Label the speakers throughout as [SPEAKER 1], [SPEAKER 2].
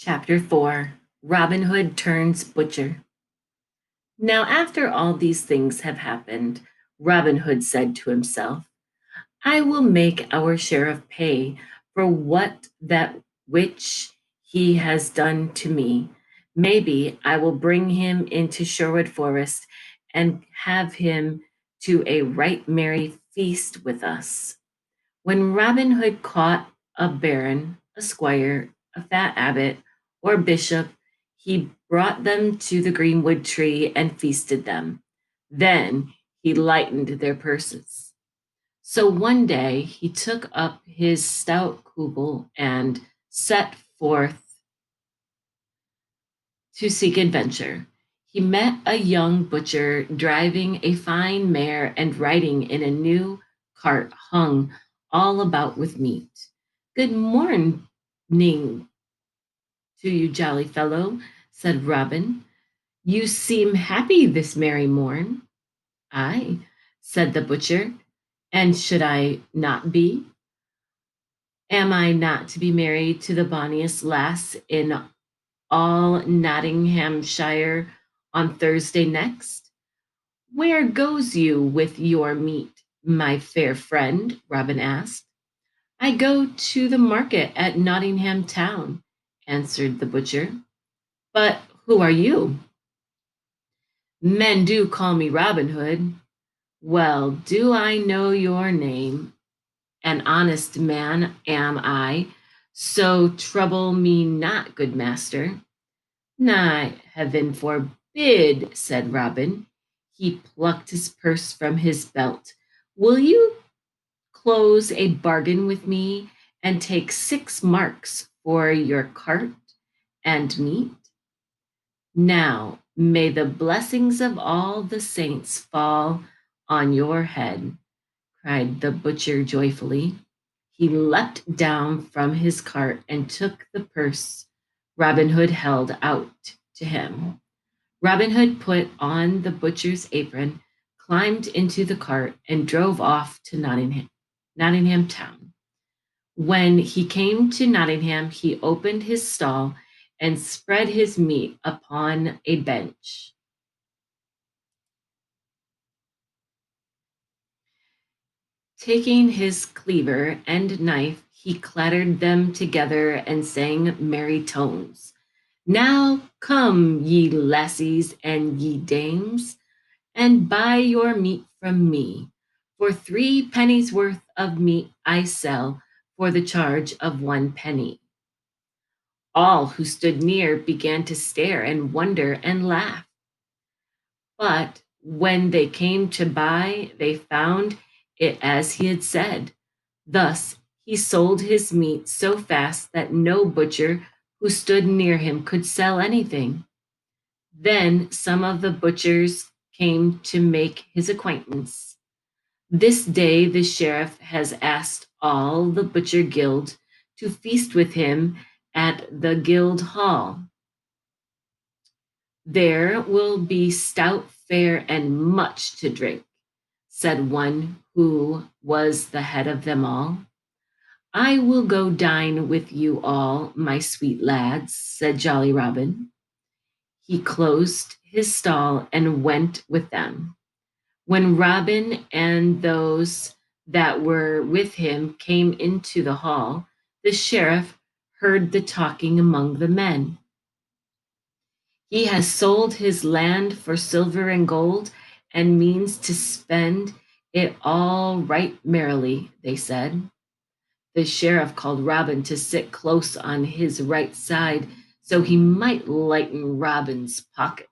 [SPEAKER 1] Chapter 4. Robin Hood Turns Butcher. Now, after all these things have happened, Robin Hood said to himself, I will make our sheriff pay for what that which he has done to me. Maybe I will bring him into Sherwood Forest and have him to a right merry feast with us. When Robin Hood caught a baron, a squire, a fat abbot, or bishop, he brought them to the greenwood tree and feasted them. Then he lightened their purses. So one day he took up his stout kugel and set forth to seek adventure. He met a young butcher driving a fine mare and riding in a new cart hung all about with meat. Good morning to you, jolly fellow, said Robin. You seem happy this merry morn. Aye, said the butcher, and should I not be? Am I not to be married to the bonniest lass in all Nottinghamshire on Thursday next? Where goes you with your meat, my fair friend? Robin asked. I go to the market at Nottingham town, answered the butcher. But who are you? Men do call me Robin Hood. Well, do I know your name? An honest man am I, so trouble me not, good master. Nay, heaven forbid, said Robin. He plucked his purse from his belt. Will you close a bargain with me and take 6 marks for your cart and meat? Now may the blessings of all the saints fall on your head, cried the butcher joyfully. He leapt down from his cart and took the purse Robin Hood held out to him. Robin Hood put on the butcher's apron, climbed into the cart, and drove off to Nottingham town. When he came to Nottingham, he opened his stall and spread his meat upon a bench. Taking his cleaver and knife, he clattered them together and sang merry tones. Now come, ye lassies and ye dames, and buy your meat from me. For 3 pennies worth of meat I sell for the charge of 1 penny. All who stood near began to stare and wonder and laugh. But when they came to buy, they found it as he had said. Thus he sold his meat so fast that no butcher who stood near him could sell anything. Then some of the butchers came to make his acquaintance. This day the sheriff has asked all the butcher guild to feast with him at the guild hall. There will be stout fare and much to drink, said one who was the head of them all. I will go dine with you all, my sweet lads, said Jolly Robin. He closed his stall and went with them. When Robin and those that were with him came into the hall, the sheriff heard the talking among the men. He has sold his land for silver and gold and means to spend it all right merrily, they said. The sheriff called Robin to sit close on his right side so he might lighten Robin's pockets.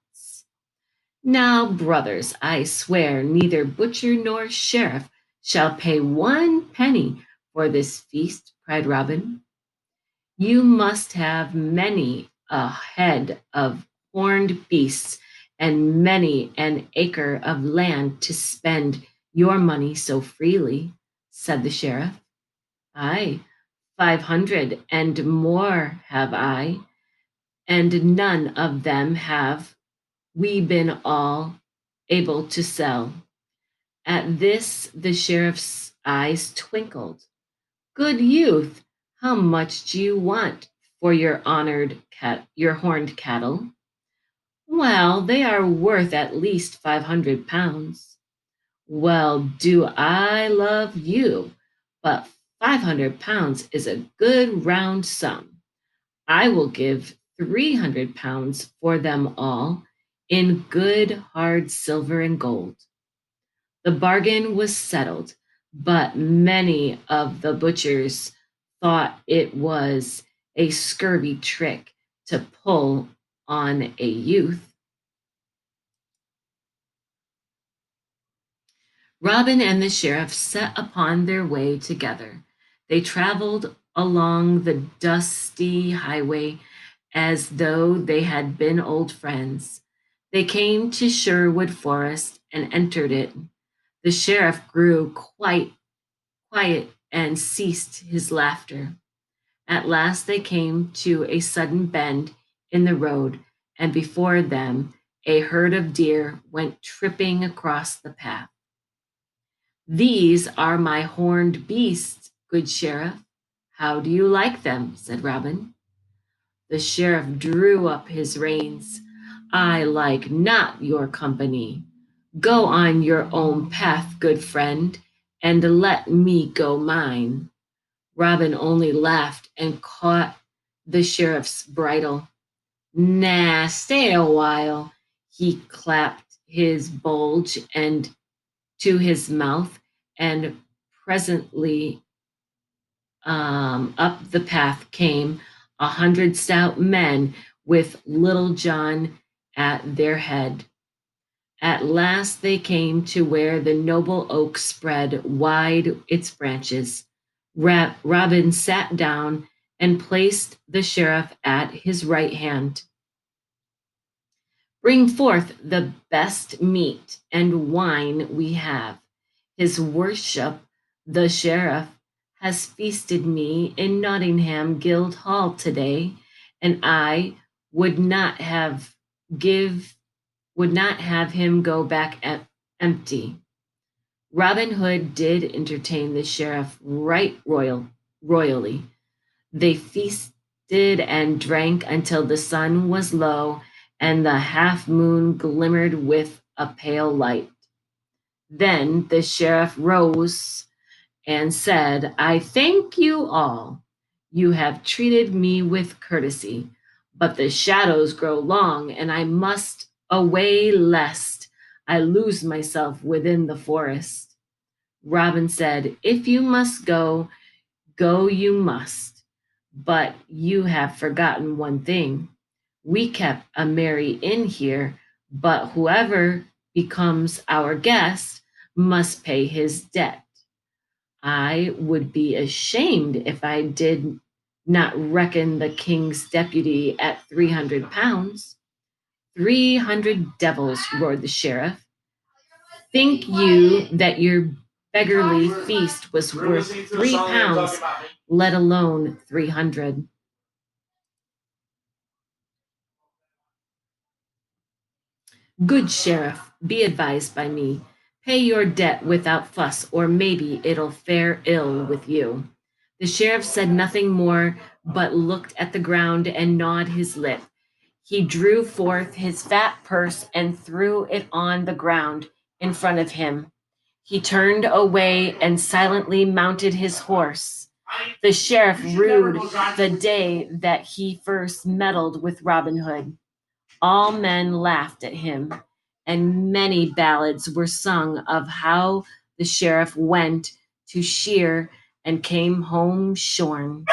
[SPEAKER 1] Now, brothers, I swear neither butcher nor sheriff shall pay 1 penny for this feast, cried Robin. You must have many a head of horned beasts and many an acre of land to spend your money so freely, said the sheriff. Aye, 500 and more have I, and none of them have we been all able to sell. At this, the sheriff's eyes twinkled. Good youth, how much do you want for your horned cattle? Well, they are worth at least 500 pounds. Well, do I love you? But 500 pounds is a good round sum. I will give 300 pounds for them all in good hard silver and gold. The bargain was settled, but many of the butchers thought it was a scurvy trick to pull on a youth. Robin and the sheriff set upon their way together. They traveled along the dusty highway as though they had been old friends. They came to Sherwood Forest and entered it. The sheriff grew quite quiet and ceased his laughter. At last they came to a sudden bend in the road, and before them a herd of deer went tripping across the path. These are my horned beasts, good sheriff. How do you like them? Said Robin. The sheriff drew up his reins. I like not your company. Go on your own path, good friend, and let me go mine. Robin only laughed and caught the sheriff's bridle. Nah, stay a while. He clapped his bulge and to his mouth, and presently up the path came 100 stout men with Little John at their head. At last they came to where the noble oak spread wide its branches. Robin sat down and placed the sheriff at his right hand. Bring forth the best meat and wine we have. His worship, the sheriff, has feasted me in Nottingham Guildhall today, and I would not have give would not have him go back empty. Robin Hood did entertain the sheriff royally. They feasted and drank until the sun was low and the half moon glimmered with a pale light. Then the sheriff rose and said, I thank you all. You have treated me with courtesy, but the shadows grow long, and I must away lest I lose myself within the forest. Robin said, If you must go, go you must. But you have forgotten one thing. We kept a merry inn here, but whoever becomes our guest must pay his debt. I would be ashamed if I did not reckon the king's deputy at 300 pounds. 300 devils, roared the sheriff. Think you that your beggarly feast was worth 3 pounds, let alone 300? Good sheriff, be advised by me. Pay your debt without fuss, or maybe it'll fare ill with you. The sheriff said nothing more, but looked at the ground and gnawed his lip. He drew forth his fat purse and threw it on the ground in front of him. He turned away and silently mounted his horse. The sheriff rued the day that he first meddled with Robin Hood. All men laughed at him, and many ballads were sung of how the sheriff went to shear and came home shorn.